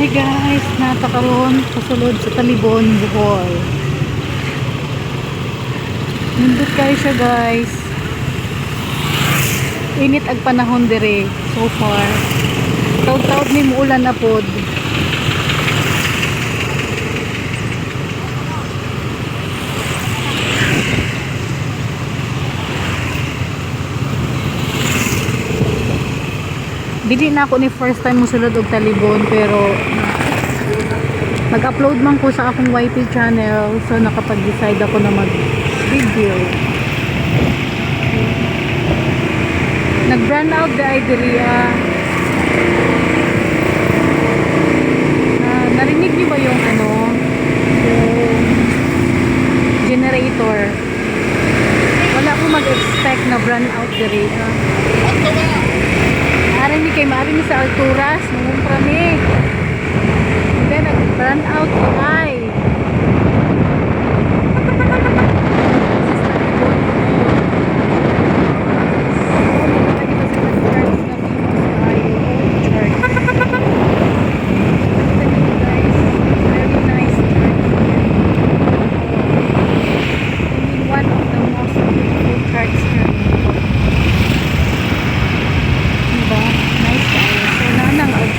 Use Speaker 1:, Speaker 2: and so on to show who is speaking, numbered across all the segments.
Speaker 1: Hi guys, natakaroon pasulod sa Talibon, Bohol. Nindot kayo siya guys. Init ag panahon dire so far. Taud-taud ni muulan na pod. Dili na ako ni first time musulod og Talibon, pero nag-upload man ko sa akong YT channel, so nakapag-decide ako na mag-video. Nag-brand out the idea. Narinig niyo ba yung yung generator? Wala ko mag-expect na brand out the area. Maari kay maari sa alturas, nangumpra ni. Then nag-brand out ay.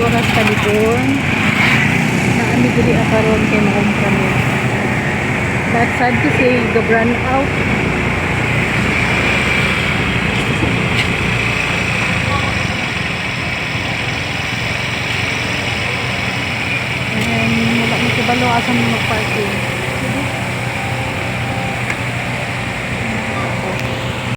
Speaker 1: Oras Talibon na amiguri akaron kay maong kami, but sad to say the brand out. And wala mo kabalo asa mo magparking.